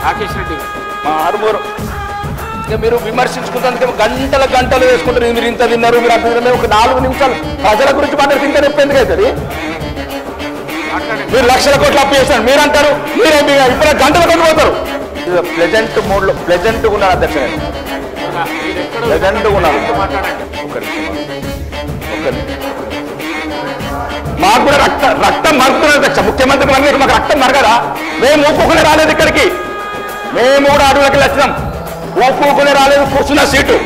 రాకేష్ రెడ్డి గారు మా ఆరుమూరు ఇక మీరు విమర్శించుకుంటే గంటల గంటలు వేసుకుంటారు. మీరు ఇంత తిన్నారు, మీరు అంత తిన్నారు. ఒక 4 నిమిషాలు ప్రజల గురించి మాట్లాడితే ఇంకా నొప్పి ఎందుకు అవుతుంది? మీరు లక్షల కోట్లు అప్పు చేస్తారు మీరు అంటారు. మీరే ఇప్పుడు గంటల కొద్ది పోతారు. ప్లెజెంట్ మూడ్లో ప్లెజెంట్గా ఉన్నాను అధ్యక్ష. నేను ప్లెజెంట్గా ఉన్నాను. మాకు కూడా రక్తం మరుగుతున్నది అధ్యక్ష. ముఖ్యమంత్రి మాకు రక్తం మరగదా? మేము ఊపుకునే రాలేదు ఇక్కడికి. మేము కూడా అడవులకి వచ్చినాం. ఊపుకునే రాలేదు. కూర్చున్న సీటు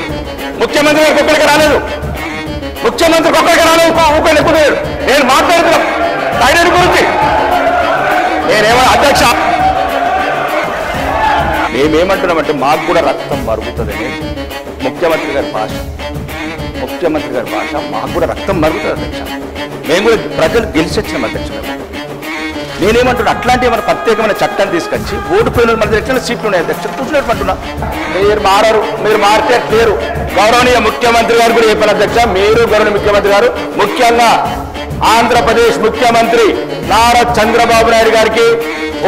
ముఖ్యమంత్రి గారికి ఒక్కడికి రాలేదు. ముఖ్యమంత్రికి ఒక్కడికి రాలేదు. ఊకొని ఎక్కువ నేను మాట్లాడుతున్నాం ధైర్యం గురించి. నేనేమో అధ్యక్ష మేమేమంటున్నామంటే మాకు కూడా రక్తం మరుగుతుందని ముఖ్యమంత్రి గారి భాష. ముఖ్యమంత్రి గారి భాష మాకు కూడా రక్తం మరుగుతుంది అధ్యక్ష. మేము కూడా ప్రజలు గెలిచి వచ్చినాం అధ్యక్ష. నేనేమంటున్నా అట్లాంటి ఏమైనా ప్రత్యేకమైన చట్టాన్ని తీసుకొచ్చి ఓడిపోయిన మన ఎట్లా సీట్లు ఉన్నాయి అధ్యక్ష. చూసినట్టు మీరు మారారు, మీరు మారితే లేరు. గౌరవనీయ ముఖ్యమంత్రి గారు కూడా చెప్పారు అధ్యక్ష. మీరు గౌరవనీయ ముఖ్యమంత్రి గారు ముఖ్యంగా ఆంధ్రప్రదేశ్ ముఖ్యమంత్రి నారా చంద్రబాబు నాయుడు గారికి,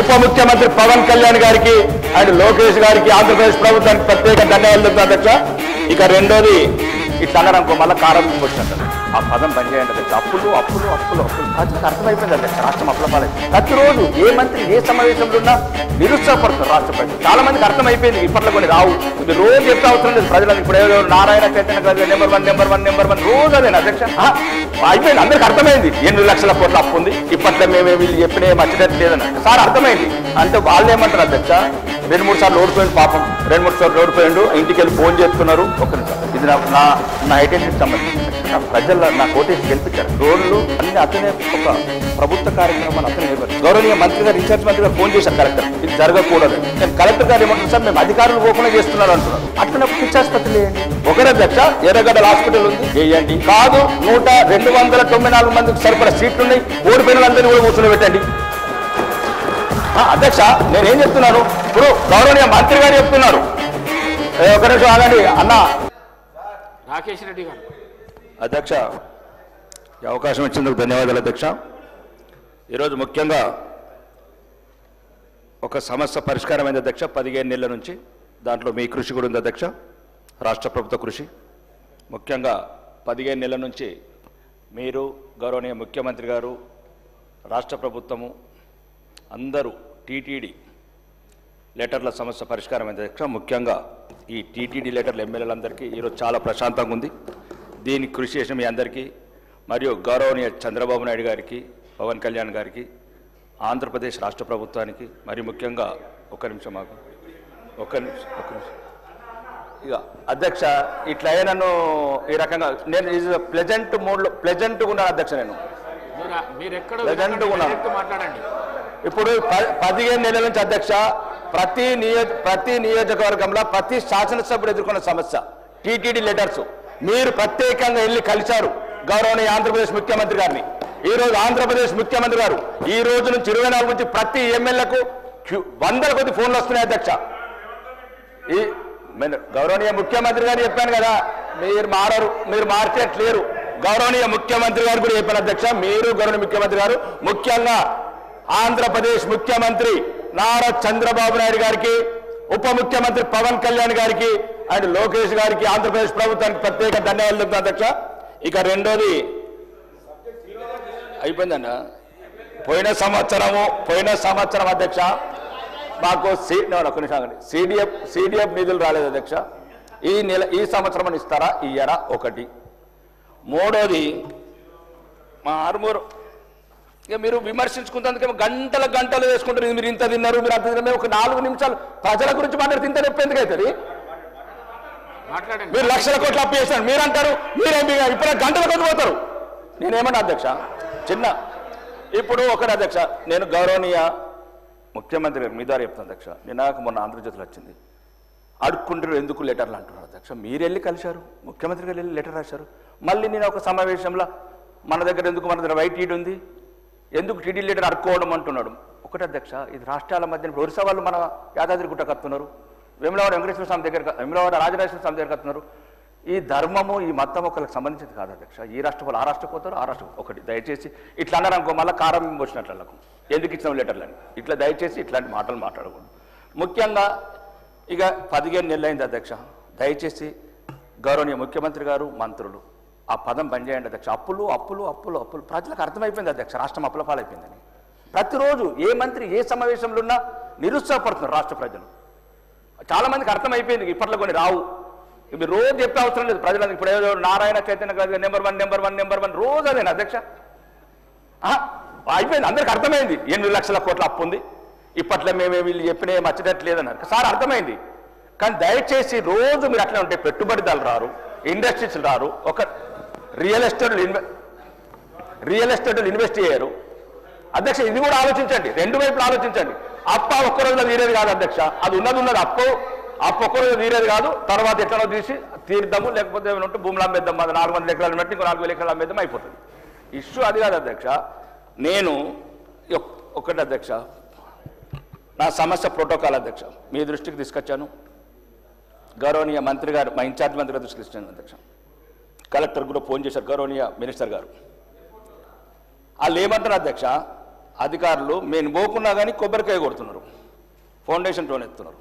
ఉప ముఖ్యమంత్రి పవన్ కళ్యాణ్ గారికి అండ్ లోకేష్ గారికి, ఆంధ్రప్రదేశ్ ప్రభుత్వానికి ప్రత్యేక ధన్యవాదాలు చెప్తాను అధ్యక్ష. ఇక రెండోది ఇట్లా అన్నారనుకో మళ్ళీ కారం వచ్చినట్టు ఆ పదం బంద్ చేయండి అధ్యక్ష. అప్పులు అప్పులు అప్పులు అప్పులు ప్రజలకు అర్థమైపోయింది అధ్యక్ష. రాష్ట్రం అప్పుల పాలైంది. ప్రతిరోజు ఏ మంత్రి ఏ సమావేశంలో ఉన్నా నిరుత్సాహపడుతున్నారు రాష్ట్ర ప్రజలు. చాలా మందికి అర్థమైపోయింది. ఇప్పట్లో కొన్ని రావు. ఇది రోజు చెప్తే అవసరం లేదు ప్రజలకు. ఇప్పుడు ఏదో నారాయణ చైతన్య నెంబర్ వన్ రోజు అదే అధ్యక్ష. అయిపోయింది. అందరికి అర్థమైంది 8 లక్షల కోట్ల అప్పు ఉంది. ఇప్పట్లో మేము వీళ్ళు చెప్పిన మర్చినట్టు లేదని సార్ అర్థమైంది. అంటే వాళ్ళు ఏమంటారు అధ్యక్ష, 2-3 సార్లు ఓడిపోయింది పాపం. 2-3 సార్లు ఓడిపోయిండు. ఇంటికి వెళ్ళి ఫోన్ చేస్తున్నారు. ఒక్క నిమిషం, ఇది నా ఐడెంటిటీకి సంబంధించి ప్రజలు నా కోటేసి గెలిపించారు. రోడ్లు అన్ని అతనే ఒక ప్రభుత్వ కార్యక్రమాలు అతనే నిర్వహించారు. గౌరవనీయ మంత్రి గారు, ఇన్ఛార్జ్ మంత్రి గారు ఫోన్ చేశారు కలెక్టర్, ఇది జరగకూడదు. నేను కలెక్టర్ గారు ఏమంటారు సార్, మేము అధికారులు పోకుండా చేస్తున్నారు అంటున్నారు. అట్లనే పిచ్చాసుపత్రి వేయండి. ఒకరే అధ్యక్ష. ఎర్రగడ్డల హాస్పిటల్ ఉంది, వేయండి. కాదు 294 మందికి సరిపడా సీట్లు ఉన్నాయి. ఓడిపోయిన వాళ్ళందరినీ కూడా కూర్చొని పెట్టండి అధ్యక్ష. నేనేం చెప్తున్నాను, ఇప్పుడు గౌరవనీయ మంత్రి గారు చెప్తున్నారు. ఒక నిమిషం ఆగండి అన్న. రాకేష్ రెడ్డి గారు అధ్యక్ష, ఈ అవకాశం ఇచ్చేందుకు ధన్యవాదాలు అధ్యక్ష. ఈరోజు ముఖ్యంగా ఒక సమస్య పరిష్కారమైంది అధ్యక్ష 15 నెలల నుంచి. దాంట్లో మీ కృషి కూడా ఉంది అధ్యక్ష, రాష్ట్ర ప్రభుత్వ కృషి. ముఖ్యంగా 15 నెలల నుంచి మీరు, గౌరవనీయ ముఖ్యమంత్రి గారు, రాష్ట్ర ప్రభుత్వము అందరూ టీటీడీ లెటర్ల సమస్య పరిష్కారమైంది అధ్యక్ష. ముఖ్యంగా ఈ టీటీడీ లెటర్ల ఎమ్మెల్యేలందరికీ ఈరోజు చాలా ప్రశాంతంగా ఉంది. దీనికి కృషి చేసిన మీ అందరికీ, మరియు గౌరవనీయ చంద్రబాబు నాయుడు గారికి, పవన్ కళ్యాణ్ గారికి, ఆంధ్రప్రదేశ్ రాష్ట్ర ప్రభుత్వానికి, మరి ముఖ్యంగా ఒక్క నిమిషం ఇక అధ్యక్ష ఇట్లా నన్ను ఈ రకంగా నేను ప్లెజెంట్ మూడ్లో ప్లెజెంట్గా ఉన్నాను అధ్యక్ష. నేను ప్లెజెంట్గా ఉన్నాను. మాట్లాడండి. ఇప్పుడు 15 నెలల నుంచి అధ్యక్ష ప్రతి నియోజకవర్గంలో ప్రతి శాసనసభ్యుడు ఎదుర్కొన్న సమస్య టీటీడీ లెటర్స్. మీరు ప్రత్యేకంగా వెళ్ళి కలిశారు గౌరవనీయ ఆంధ్రప్రదేశ్ ముఖ్యమంత్రి గారిని. ఈరోజు ఆంధ్రప్రదేశ్ ముఖ్యమంత్రి గారు ఈ రోజు నుంచి 24 నుంచి ప్రతి ఎమ్మెల్యేకు 100 కొద్ది ఫోన్లు వస్తున్నాయి అధ్యక్ష. ఈ గౌరవనీయ ముఖ్యమంత్రి గారు చెప్పాను కదా, మీరు మారరు, మీరు మార్చేట్లేరు. గౌరవనీయ ముఖ్యమంత్రి గారు కూడా చెప్పాను అధ్యక్ష. మీరు గౌరవనీయ ముఖ్యమంత్రి గారు ముఖ్యంగా ఆంధ్రప్రదేశ్ ముఖ్యమంత్రి నారా చంద్రబాబు నాయుడు గారికి, ఉప ముఖ్యమంత్రి పవన్ కళ్యాణ్ గారికి అండ్ లోకేష్ గారికి, ఆంధ్రప్రదేశ్ ప్రభుత్వానికి ప్రత్యేక ధన్యవాదాలు చెప్తాను అధ్యక్ష. ఇక రెండోది అయిపోయిందన్న. పోయిన సంవత్సరం అధ్యక్ష మాకు సిడిఎఫ్ నిధులు రాలేదు అధ్యక్ష. ఈ సంవత్సరం ఇస్తారా ఇయ్యరా ఒకటి. మూడోది మా ఆరుమూరు ఇక మీరు విమర్శించుకున్నందుకేమో గంటలు వేసుకుంటారు. మీరు ఇంత తిన్నారు, మీరు అంత తిన్నారు. ఒక 4 నిమిషాలు ప్రజల గురించి మాట్లాడితే ఇంత నొప్పి ఎందుకు అవుతుంది? మీరు లక్షల కోట్లు అప్పు చేస్తారు మీరు అంటారు. మీరే ఇప్పుడు గంటల కొద్ది పోతారు. నేనేమన్నా అధ్యక్ష ఇప్పుడు ఒకటి అధ్యక్ష, నేను గౌరవనీయ ముఖ్యమంత్రి గారు మీ ద్వారా చెప్తాను అధ్యక్ష. నాకు మొన్న ఆంధ్రజ్యోతిలో వచ్చింది, అడుక్కుంటారు ఎందుకు లెటర్లు అంటున్నారు అధ్యక్ష. మీరు వెళ్ళి కలిశారు, ముఖ్యమంత్రి గారు వెళ్ళి లెటర్ రాశారు. మళ్ళీ నేను ఒక సమావేశంలో మన దగ్గర వైట్ టీడ్ ఉంది, ఎందుకు టీడీ లెటర్ అడుక్కోవడం అంటున్నాడు. ఒకటి అధ్యక్ష, ఇది రాష్ట్రాల మధ్య ఒరిస్సా వాళ్ళు మన యాదాద్రి గుట్ట కత్తున్నారు, వేములవాడ వెంకటేశ్వర స్వామి దగ్గర, వేములవాడ రాజరాజేశ్వర స్వామి దగ్గర కత్తున్నారు. ఈ ధర్మము ఈ మతం ఒకరికి సంబంధించింది కాదు అధ్యక్ష. ఈ రాష్ట్ర వాళ్ళు ఆ రాష్ట్రం పోతారు, ఆ రాష్ట్రం ఒకటి. దయచేసి ఇట్లా అన్నారు అనుకో మళ్ళీ కారం వచ్చినట్లకు ఎందుకు ఇచ్చిన లెటర్లని ఇట్లా దయచేసి ఇట్లాంటి మాటలు మాట్లాడకూడదు. ముఖ్యంగా ఇక 15 నెలలైంది అధ్యక్ష. దయచేసి గౌరవనీయ ముఖ్యమంత్రి గారు, మంత్రులు ఆ పదం బంద్ చేయండి అధ్యక్ష. అప్పులు అప్పులు అప్పులు అప్పులు ప్రజలకు అర్థమైపోయింది అధ్యక్ష, రాష్ట్రం అప్పుల పాలైపోయిందని. ప్రతిరోజు ఏ మంత్రి ఏ సమావేశంలో ఉన్నా నిరుత్సాహపడుతున్నారు రాష్ట్ర ప్రజలు. చాలామందికి అర్థమైపోయింది ఇప్పట్లో కొన్ని రావు. ఇవి రోజు చెప్పే అవసరం లేదు ప్రజలకు. ఇప్పుడు ఏదో నారాయణ చైతన్య గారు నెంబర్ వన్ రోజు అదేనా అధ్యక్ష? అయిపోయింది, అందరికి అర్థమైంది 8 లక్షల కోట్ల అప్పు ఉంది. ఇప్పట్లో మేమే వీళ్ళు చెప్పిన ఏం వచ్చేటట్లేదన్నారు సార్, అర్థమైంది. కానీ దయచేసి రోజు మీరు అట్లా ఉంటే పెట్టుబడిదారులు రారు, ఇండస్ట్రీస్ రారు, ఒక రియల్ ఎస్టేట్లు ఇన్వెస్ట్ చేయరు అధ్యక్ష. ఇది కూడా ఆలోచించండి, రెండు వైపులు ఆలోచించండి. అప్ప ఒక్క రోజులో తీరేది కాదు అధ్యక్ష, అది ఉన్నది అప్పు ఒక్క రోజు తీరేది కాదు. తర్వాత ఎట్లనో తీసి తీర్దాము, లేకపోతే ఏమైనా ఉంటే భూములు అమ్మేద్దాం, అది 400 ఎకరాలు పెట్టి ఇంకో 4000 ఎకరాలు అమ్మేద్దాం, అయిపోతుంది. ఇష్యూ అది కాదు అధ్యక్ష. నేను ఒకటి అధ్యక్ష, నా సమస్య ప్రోటోకాల్ అధ్యక్ష మీ దృష్టికి తీసుకొచ్చాను. గౌరవనీయ మంత్రి గారు, మా ఇన్ఛార్జ్ మంత్రి గారు దృష్టికి తీసుకొచ్చాను అధ్యక్ష. కలెక్టర్ కూడా ఫోన్ చేశారు గౌరవనీయ మినిస్టర్ గారు. వాళ్ళు ఏమంటారు అధ్యక్ష, అధికారులు మేము పోకున్నా కానీ కొబ్బరికాయ కొడుతున్నారు, ఫౌండేషన్ టోన్ ఎత్తున్నారు.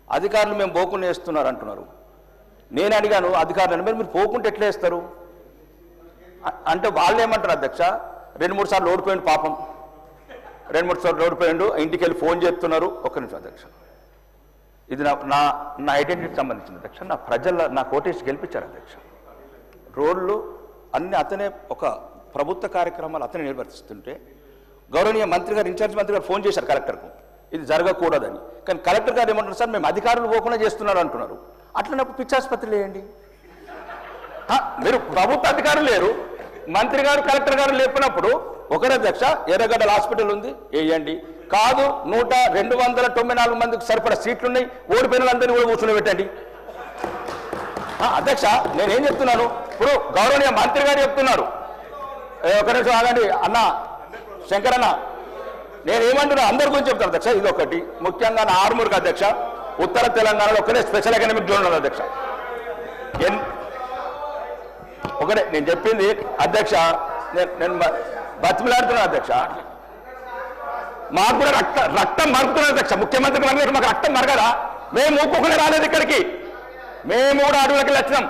అధికారులు మేము పోకుండా వేస్తున్నారు అంటున్నారు. నేను అడిగాను అధికారులను, మీరు పోకుంటే ఎట్లా వేస్తారు అంటే వాళ్ళు ఏమంటారు అధ్యక్ష, 2-3 సార్లు ఓడిపోయిండు పాపం, 2-3 సార్లు ఓడిపోయిండు, ఇంటికి వెళ్ళి ఫోన్ చేస్తున్నారు. ఒక్క నిమిషం అధ్యక్ష, ఇది నా ఐడెంటిటీకి సంబంధించిన అధ్యక్ష. నా కోటేసి గెలిపించారు అధ్యక్ష. రోడ్లు అన్ని అతనే, ఒక ప్రభుత్వ కార్యక్రమాలు అతనే నిర్వర్తిస్తుంటే గౌరవనీయ మంత్రి గారు, ఇన్ఛార్జ్ మంత్రి గారు ఫోన్ చేశారు కలెక్టర్కు ఇది జరగకూడదని. కానీ కలెక్టర్ గారు ఏమంటారు, సార్ మేము అధికారులు పోకుండా చేస్తున్నారు అంటున్నారు. అట్లనప్పుడు పిచ్చాసుపత్రులు వేయండి. మీరు ప్రభుత్వ అధికారులు లేరు, మంత్రి గారు కలెక్టర్ గారు లేపినప్పుడు ఒకరే అధ్యక్ష ఎర్రగడ్డల హాస్పిటల్ ఉంది వేయండి. కాదు 294 మందికి సరిపడా సీట్లున్నాయి, ఓడిపోయిన వాళ్ళందరినీ కూడా కూర్చుని పెట్టండి. అధ్యక్ష నేనేం చెప్తున్నాను, ఇప్పుడు గౌరవనీయ మంత్రి గారు చెప్తున్నారు, ఒక నిమిషం ఆగండి అన్న శంకర్ అన్న, నేనేమంటున్నా అందరి గురించి చెప్తాను అధ్యక్ష. ఇది ఒకటి ముఖ్యంగా నా ఆర్మూర్కి అధ్యక్ష, ఉత్తర తెలంగాణలో ఒకటే స్పెషల్ ఎకనామిక్ జోన్ ఉన్నది అధ్యక్ష. ఒకటే నేను చెప్పింది అధ్యక్ష, నేను బతిమిలాడుతున్నాను అధ్యక్ష. మాకు కూడా రక్తం మరుగుతున్నది అధ్యక్ష. ముఖ్యమంత్రి మరగలేదు, మాకు రక్తం మరగదా? మేము ఊపుకునే రాలేదు ఇక్కడికి, మేము కూడా అడవులకి వచ్చినాం,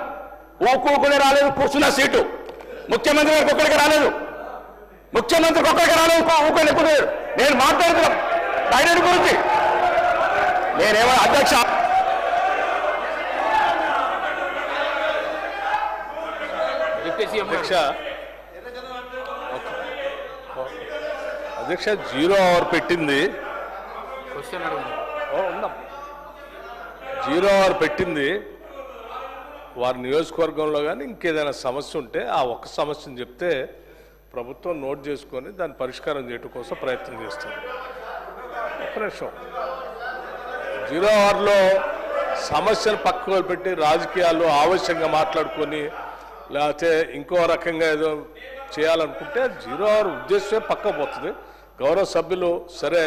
ఊపుకునే రాలేదు. కూర్చున్న సీటు ముఖ్యమంత్రి గారికి ఒక్కడికి రాలేదు, ముఖ్యమంత్రికి ఒక్కడికి రాలేదు, ఊకొని ఎక్కువ. నేను మాట్లాడుతున్నాం ఐడెంటి గురించి. నేనేమో అధ్యక్ష అధ్యక్ష 0 అవర్ పెట్టింది, 0 అవర్ పెట్టింది. వారి నియోజకవర్గంలో కానీ ఇంకేదైనా సమస్య ఉంటే ఆ ఒక్క సమస్యను చెప్తే ప్రభుత్వం నోట్ చేసుకొని దాన్ని పరిష్కారం చేయడం కోసం ప్రయత్నం చేస్తుంది. ఒక్క నిమిషం, 0 అవర్లో సమస్యను పక్కకు పెట్టి రాజకీయాలు ఆవశ్యంగా మాట్లాడుకొని లేకపోతే ఇంకో రకంగా ఏదో చేయాలనుకుంటే 0 అవర్ ఉద్దేశమే పక్క పోతుంది. గౌరవ సభ్యులు సరే,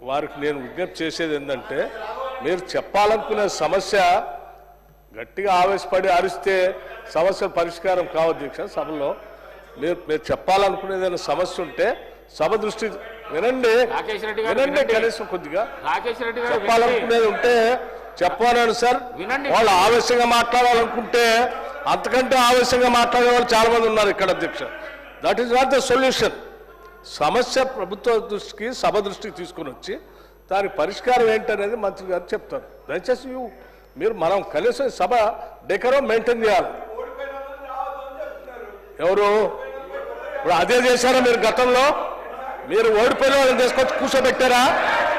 వారికి నేను విజ్ఞప్తి చేసేది ఏంటంటే, మీరు చెప్పాలనుకునే సమస్య గట్టిగా ఆవేశపడి అరిస్తే సమస్య పరిష్కారం కావద్దు దీక్ష. సభలో మీరు చెప్పాలనుకునేదైనా సమస్య ఉంటే సభ దృష్టి వినండి, కనీసం కొద్దిగా చెప్పాలనుకునేది ఉంటే చెప్పాలని సార్. వాళ్ళు ఆవేశంగా మాట్లాడాలనుకుంటే అంతకంటే ఆవేశంగా మాట్లాడే వాళ్ళు చాలా మంది ఉన్నారు ఇక్కడ అధ్యక్ష. That is not the solution. సమస్య ప్రభుత్వ దృష్టికి సభ దృష్టికి తీసుకుని వచ్చి దానికి పరిష్కారం ఏంటనేది మంత్రి గారు చెప్తారు. దయచేసి మీరు మనం కనీసం సభ డెకరం మెయింటైన్ చేయాలి. ఎవరు ఇప్పుడు అదే చేశారా మీరు గతంలో? మీరు ఓడిపోయిన వాళ్ళని తీసుకొచ్చి కూర్చోబెట్టారా?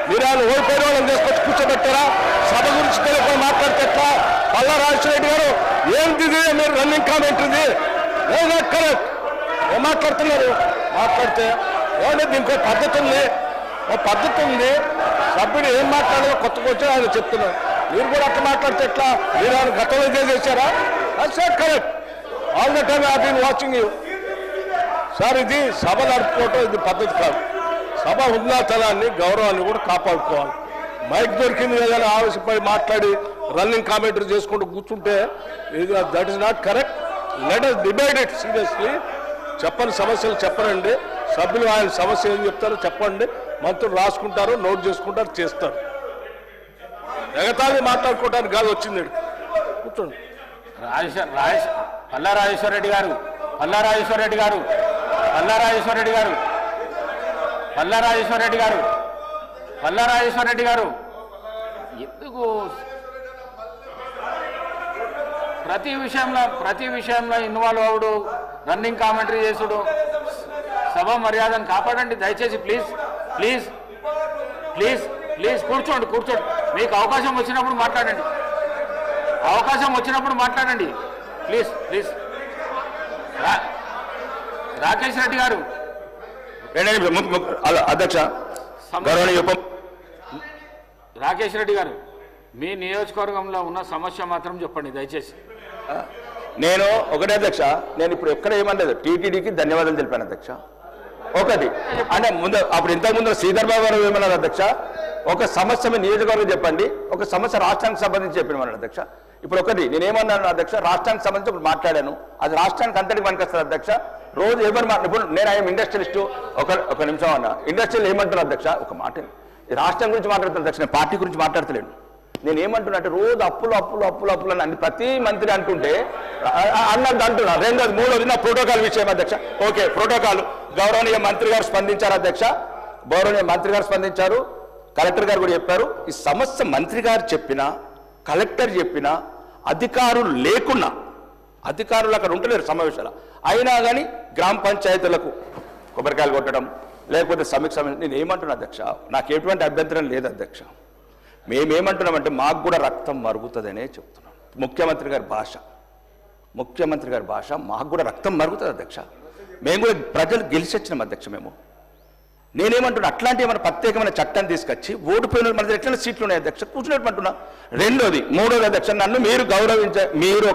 మీరు వాళ్ళు ఓడిపోయిన వాళ్ళని తీసుకొచ్చి కూర్చోబెట్టారా? సభ గురించి తెలియకుండా మాట్లాడితే ఎట్లా? పల్లా రాజశేఖర గారు ఏంటి మీరు రన్నింగ్ కామెంట్ ఇది కరెక్ట్ ఏం మాట్లాడుతున్నారు? మాట్లాడితే ఏమంటే దీనికి ఒక పద్ధతి ఉంది, సభ్యుడు ఏం మాట్లాడాలో కొత్తగా వచ్చి ఆయన చెప్తున్నారు. మీరు కూడా అట్లా మాట్లాడితే ఎట్లా? మీరు ఆయన గతంలో ఇదే చేశారా? Sir correct, all the time I been watching you sir. ఇది సభ నడుపుకోవటం ఇది పద్ధతి కాదు. సభ ఉన్నతనాన్ని గౌరవాన్ని కూడా కాపాడుకోవాలి. మైక్ దొరికింది ఏదైనా ఆవేశపడి మాట్లాడి రన్నింగ్ కామెంటరీ చేసుకుంటూ కూర్చుంటే that is not correct. Let us debate it seriously. చెప్పని సమస్యలు చెప్పనండి, సభ్యులు ఆయన సమస్య ఏం చెప్తారో చెప్పండి, మంత్రులు రాసుకుంటారు, నోట్ చేసుకుంటారు, చేస్తారు. ఎగతాళి మాట్లాడుకోవడానికి కాదు వచ్చింది. కూర్చోండి. పల్లా రాజేశ్వర రెడ్డి గారు, పల్లా రాజేశ్వర రెడ్డి గారు, పల్లా రాజేశ్వర రెడ్డి గారు, పల్లా రాజేశ్వర రెడ్డి గారు, పల్లా రాజేశ్వర రెడ్డి గారు, ఎందుకు ప్రతి విషయంలో ఇన్వాల్వ్ అవుడు, రన్నింగ్ కామెంటరీ చేసుడు? సభ మర్యాదను కాపాడండి దయచేసి. ప్లీజ్ ప్లీజ్ ప్లీజ్ ప్లీజ్ కూర్చోండి, కూర్చోండి. మీకు అవకాశం వచ్చినప్పుడు మాట్లాడండి, అవకాశం వచ్చినప్పుడు మాట్లాడండి. Please please. రాకేష్ రెడ్డి గారు, అధ్యక్ష, గౌరవనీయ రాకేష్ రెడ్డి గారు, మీ నియోజకవర్గంలో ఉన్న సమస్య మాత్రం చెప్పండి దయచేసి. నేను ఒకటే అధ్యక్ష, నేను ఇప్పుడు ఎక్కడ ఏమనలేదు, టీటీడీకి ధన్యవాదాలు తెలిపాను అధ్యక్ష. ఒకటి అంటే ముందు అప్పుడు ఇంతకుముందు శ్రీధర్ బాబు గారు ఏమన్నారు అధ్యక్ష, ఒక సమస్య మీ నియోజకవర్గం చెప్పండి, ఒక సమస్య రాష్ట్రానికి సంబంధించి చెప్పిన అధ్యక్ష. ఇప్పుడు ఒకటి నేనేమన్నాను అధ్యక్ష, రాష్ట్రానికి సంబంధించి ఇప్పుడు మాట్లాడాను, అది రాష్ట్రానికి అంతటికి పనికొస్తుంది అధ్యక్ష. రోజు ఎవరు ఇప్పుడు నేను ఆయన ఇండస్ట్రియలిస్టు, ఒక నిమిషం అన్న, ఇండస్ట్రియల్ ఏమంటున్నారు అధ్యక్ష, ఒక మాట రాష్ట్రం గురించి మాట్లాడుతాను అధ్యక్ష, నేను పార్టీ గురించి మాట్లాడతలేను. నేను ఏమంటున్నా అంటే రోజు అప్పులు అప్పులు అప్పులు అప్పులు అని ప్రతి మంత్రి అంటుంటే అన్నది అంటున్నా. రెండోది మూడోది నా ప్రోటోకాల్ విషయం అధ్యక్ష. ఓకే, ప్రోటోకాల్ గౌరవనీయ మంత్రి గారు స్పందించారు అధ్యక్ష, గౌరవనీయ మంత్రి గారు స్పందించారు, కలెక్టర్ గారు కూడా చెప్పారు. ఈ సమస్య మంత్రి గారు చెప్పినా, కలెక్టర్ చెప్పినా, అధికారులు లేకున్నా, అధికారులు అక్కడ ఉంటలేరు సమావేశాలు అయినా కానీ గ్రామ పంచాయతీలకు కొబ్బరికాయలు కొట్టడం లేకపోతే సమీక్ష, నేను ఏమంటున్నా అధ్యక్ష, నాకు ఎటువంటి అభ్యంతరం లేదు అధ్యక్ష. మేమేమంటున్నామంటే మాకు కూడా రక్తం మరుగుతుందనే చెప్తున్నాం. ముఖ్యమంత్రి గారి భాష మాకు కూడా రక్తం మరుగుతుంది అధ్యక్ష. మేము కూడా ప్రజలు గెలిచి వచ్చినాం అధ్యక్ష. నేనేమంటున్నా, అట్లాంటి ఏమైనా ప్రత్యేకమైన చట్టం తీసుకొచ్చి ఓడిపోయిన మన ఎట్లా సీట్లు ఉన్నాయి అధ్యక్ష, కూర్చునేటమంటున్నా. మూడోది అధ్యక్ష, నన్ను మీరు మీరు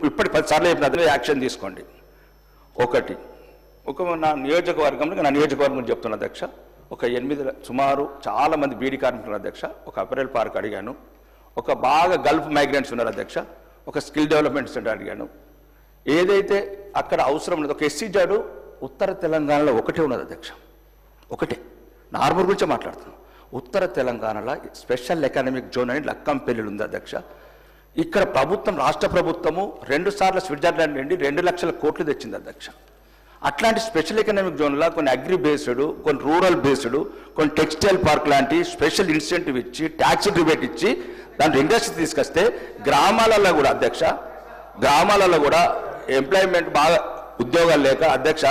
ఇప్పటి 10 సార్లు చెప్పిన యాక్షన్ తీసుకోండి. నా నియోజకవర్గం చెప్తున్నా అధ్యక్ష, ఒక 8 సుమారు చాలా మంది బీడీ కార్మికులు అధ్యక్ష, ఒక అపెరల్ పార్క్ అడిగాను, ఒక బాగా గల్ఫ్ మైగ్రెంట్స్ ఉన్నారు అధ్యక్ష, ఒక స్కిల్ డెవలప్మెంట్ సెంటర్ అడిగాను. ఏదైతే అక్కడ అవసరం లేదు, ఒక ఎస్సీ జాడు ఉత్తర తెలంగాణలో ఒకటే ఉన్నది అధ్యక్ష, ఒకటే. నార్మల్ గురించే మాట్లాడుతున్నాం. ఉత్తర తెలంగాణలో స్పెషల్ ఎకనామిక్ జోన్ అని లక్కంపల్లి ఉంది అధ్యక్ష. ఇక్కడ ప్రభుత్వం, రాష్ట్ర ప్రభుత్వము 2 సార్లు స్విట్జర్లాండ్ నుండి 2 లక్షల కోట్లు తెచ్చింది అధ్యక్ష. అట్లాంటి స్పెషల్ ఎకనామిక్ జోన్లో కొన్ని అగ్రి బేస్డ్, కొన్ని రూరల్ బేస్డ్, కొన్ని టెక్స్టైల్ పార్క్ లాంటి స్పెషల్ ఇన్సెంటివ్ ఇచ్చి, ట్యాక్స్ రిబేట్ ఇచ్చి దాంట్లో ఇండస్ట్రీ తీసుకొస్తే గ్రామాలలో కూడా అధ్యక్ష, గ్రామాలలో కూడా ఎంప్లాయ్మెంట్ బాగా ఉద్యోగాలు లేక అధ్యక్ష,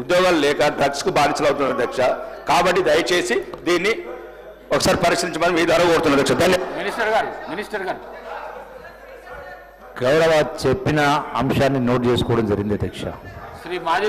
ఉద్యోగాలు లేక డ్రగ్స్కు బాధితులు అవుతున్నారు అధ్యక్ష. కాబట్టి దయచేసి దీన్ని ఒకసారి పరిశీలించమని మీ ద్వారా కోరుతున్నారు అధ్యక్ష. మినిస్టర్ గారు గౌరవ చెప్పిన అంశాన్ని నోట్ చేసుకోవడం జరిగింది అధ్యక్ష. శ్రీ మాజీ